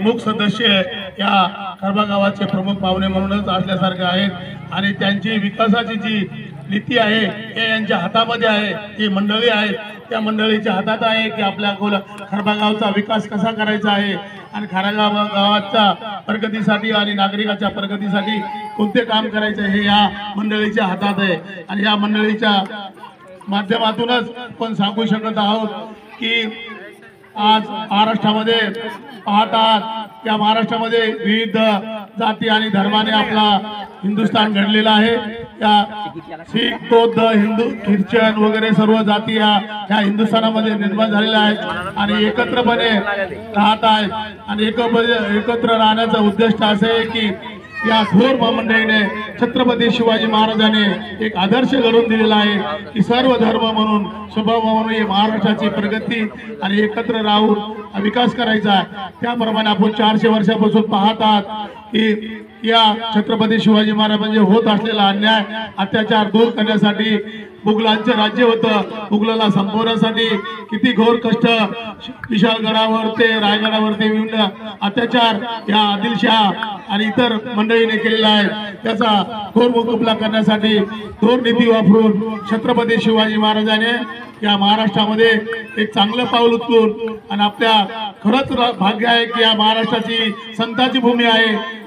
प्रमुख सदस्य या खरबा गावाचे प्रमुख पाहुणे म्हणूनच असल्यासारखे आहेत आणि त्यांची विकासाची जी नीती आहे हे यांच्या हातामध्ये आहे। ही मंडळी आहे त्या मंडळीच्या हातात आहे की आपल्या खरबा गावचा विकास कसा करायचा आहे आणि खरबा गावाच्या प्रगतीसाठी आणि नागरिकांच्या प्रगतीसाठी कोणते काम करायचे हे या मंडळीच्या हातात आहे। आणि या मंडळीच्या माध्यमातूनच आपण सांगू शकत आहोत की आज महाराष्ट्रामध्ये पाहतात या महाराष्ट्रामध्ये विविध जाती आणि धर्माने आपला हिंदुस्थान घडलेला आहे। या शीख बौद्ध हिंदू ख्रिश्चन वगैरे सर्व जाती या हिंदुस्थानामध्ये निर्माण झालेल्या आहेत आणि एकत्रपणे राहत आहेत आणि एकत्र राहण्याचा उद्दिष्ट असे आहे की या थोर मंडळीने छत्रपती शिवाजी महाराजांनी एक आदर्श घडवून दिलेला आहे की सर्व धर्म म्हणून स्वभाव म्हणून महाराष्ट्राची प्रगती आणि एकत्र राहून विकास करायचा आहे। त्याप्रमाणे आपण 400 वर्षापासून पाहत आहात की या छत्रपती शिवाजी महाराज म्हणजे होत असलेला अन्याय अत्याचार दूर करण्यासाठी मुघलांचे राज्य होतं। मुघलाला संपवण्यासाठी किती घोर कष्ट विशाळगडावर ते रायगडावरती विविध अत्याचार या आदिलशाह आणि इतर मंडळीने केलेला आहे। त्याचा घोर मुकाबला करण्यासाठी थोर नीती वापरून छत्रपती शिवाजी महाराजांनी या महाराष्ट्रामध्ये एक चांगलं पाऊल उचलून आणि आपल्या खरंच भाग्य आहे की या महाराष्ट्राची संतांची भूमी आहे।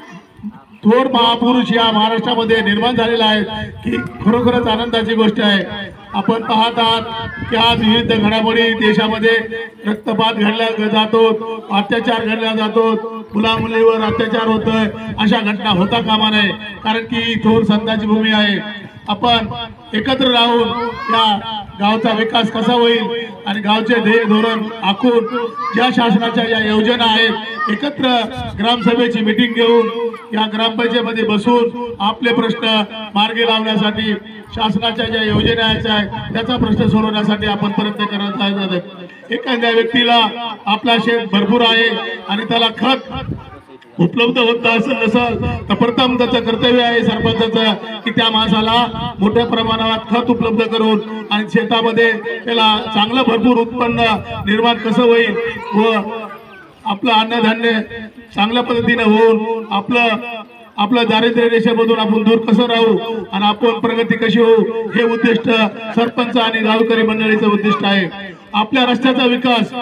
थोर महापुरुष या महाराष्ट्रामध्ये निर्माण झालेला आहे की खरोखरच आनंदाची गोष्ट आहे। आपण पाहत आहात की आज विविध घडामोडी देशामध्ये रक्तपात घडला जातो, अत्याचार घडला जातो, मुला मुलीवर अत्याचार होतोय, अशा घटना होता कामा नये कारण की थोर संतांची भूमी आहे। आपण एकत्र राहून या गावचा विकास कसा होईल आणि गावचे ध्येय धोरण आखून ज्या शासनाच्या या योजना आहेत एकत्र ग्रामसभेची मीटिंग घेऊन या ग्रामपंचायतीमध्ये बसून आपले प्रश्न मार्गी लावण्यासाठी शासनाच्या ज्या योजना आहेत त्याचा प्रश्न सोडवण्यासाठी आपण प्रयत्न करत आहोत। एखाद्या व्यक्तीला आपला शेत भरपूर आहे आणि त्याला खत उपलब्ध होत नसेल तर प्रथम त्याचं कर्तव्य आहे सरपंचाचं की त्या माणसाला मोठ्या प्रमाणात खत उपलब्ध करून आणि शेतामध्ये त्याला चांगलं भरपूर उत्पन्न निर्माण कसं होईल व आपलं अन्नधान्य चांगल्या पद्धतीने होऊन आपलं दारिद्र्य रेषेमधून आपण दूर कसं राहू आणि आपण प्रगती कशी होऊ हे उद्दिष्ट सरपंच आणि गावकरी मंडळीचं उद्दिष्ट आहे। आपल्या रस्त्याचा विकास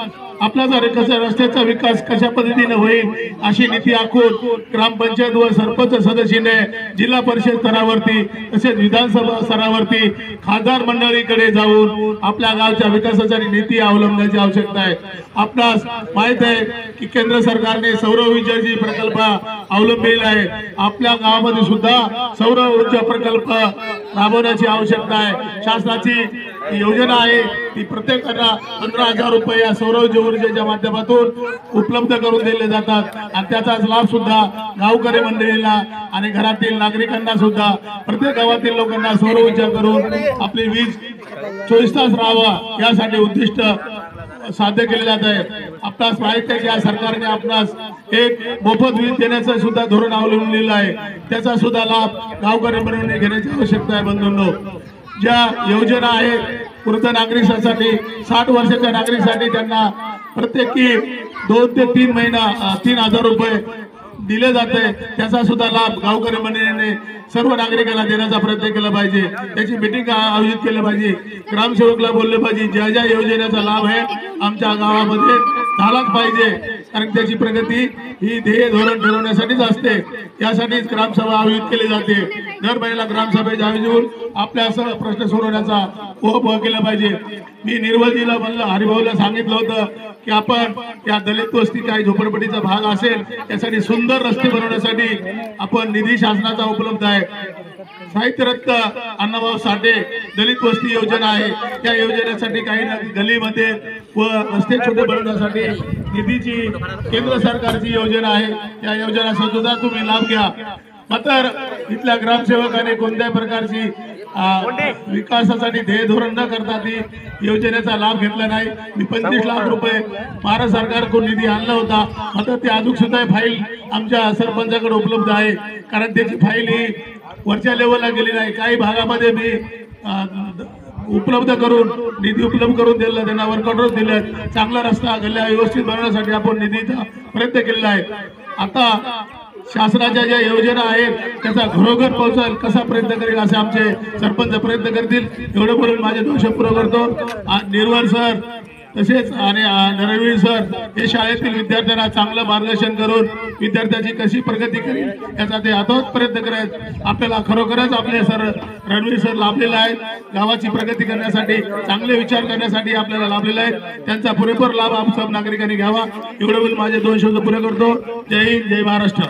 रस्त्याचा विकास कशा पद्धतीने होईल अशी नीती आखून ग्रामपंचायत व सरपंच सदस्याने जिल्हा परिषद स्तरावरती तसेच विधानसभा स्तरावरती खासदार मंडळीकडे जाऊन आपल्या गावच्या विकासाची नीती अवलंबण्याची आवश्यकता आहे। आपणास माहित आहे की केंद्र सरकारने सौर ऊर्जाची प्रकल्प अवलंबिलेला आहे। आपल्या गावामध्ये सुद्धा सौर ऊर्जा प्रकल्प राबवण्याची आवश्यकता आहे। शासनाची योजना आहे ती प्रत्येकाला 15,000 रुपये या सौर ऊर्जेच्या माध्यमातून उपलब्ध करून दिले जातात आणि त्याचा लाभ सुद्धा गावकरी मंडळींना आणि घरातील नागरिकांना सुद्धा प्रत्येक गावातील लोकांना सौर ऊर्जा करून आपली वीज 24 तास राहावा यासाठी उद्दिष्ट साध्य केले जात आहे। आपणास माहित आहे की या सरकारने आपणास एक मोफत वीज देण्याचं सुद्धा धोरण अवलंबलेलं आहे। त्याचा सुद्धा लाभ गावकरी मंडळींनी घेण्याची आवश्यकता आहे। बंधूंनो, ज्या योजना आहेत वृद्ध नागरिकांसाठी 60 वर्षाच्या नागरिकांसाठी त्यांना प्रत्येकी 2 ते 3 महिना 3,000 रुपये दिले जाते। त्याचा सुद्धा लाभ गावकरी मंडळीने सर्व नागरिकांना देण्याचा प्रयत्न केला पाहिजे। त्याची मीटिंग आयोजित केली पाहिजे, ग्रामसेवकला बोलले पाहिजे ज्या ज्या योजनेचा लाभ आहे आमच्या गावामध्ये झालाच पाहिजे कारण त्याची प्रगती ही ध्येय धोरण ठरवण्यासाठीच असते। यासाठीच ग्रामसभा आयोजित केली जाते। दर महिन्याला ग्रामसभेचे आयोजन आपल्या प्रश्न सोडवण्याचा उपयोग केला पाहिजे। मी निर्वजीला म्हणलं हरिभाऊला सांगितलं होतं की आपण या दलित वस्ती काही झोपडपट्टीचा भाग असेल त्यासाठी सुंदर रस्ते बनवण्यासाठी आपण निधी शासनाचा उपलब्ध आहे। साहित्यरत्न अण्णाभाऊ साठे दलित वस्ती योजना आहे त्या योजनेसाठी काही गलीमध्ये व रस्ते छोटे बनवण्यासाठी निधीची केंद्र सरकारची योजना आहे। या योजनेचा सुद्धा तुम्ही लाभ घ्या। मात्र इथल्या ग्रामसेवकाने कोणत्याही प्रकारची विकासासाठी ध्येय धोरण न करता ती योजनेचा लाभ घेतला नाही। मी 25 लाख रुपये महाराष्ट्र सरकारकडून निधी आणला होता मात्र ते अजून सुद्धा फाईल आमच्या सरपंचाकडे उपलब्ध आहे कारण त्याची फाईल ही वरच्या लेवलला गेली नाही। काही भागामध्ये मी उपलब्ध करून निधी उपलब्ध करून दिला, त्यांना वर्कआउट दिले, चांगला रस्ता गल्ल्या व्यवस्थित बनवण्यासाठी आपण निधीचा प्रयत्न केलेला आहे. आता शासनाच्या ज्या योजना आहेत त्याचा घरोघर पोहोचेल कसा प्रयत्न करेल असे आमचे सरपंच प्रयत्न करतील. एवढं बोलून माझे 2 शब्द पुरे करतो. निर्वल सर तसेच आणि नरवीर सर हे शाळेतील विद्यार्थ्यांना चांगलं मार्गदर्शन करून विद्यार्थ्यांची कशी प्रगती करेल याचा ते आतोच प्रयत्न करत आपल्याला खरोखरच आपले सर रणवीर सर लाभलेले आहेत. गावाची प्रगती करण्यासाठी चांगले विचार करण्यासाठी आपल्याला लाभलेले आहेत. त्यांचा पुरेपूर लाभ आप सब नागरिकांनी घ्यावा. एवढं बोलून माझे 2 शब्द पुरे करतो. जय हिंद, जय महाराष्ट्र.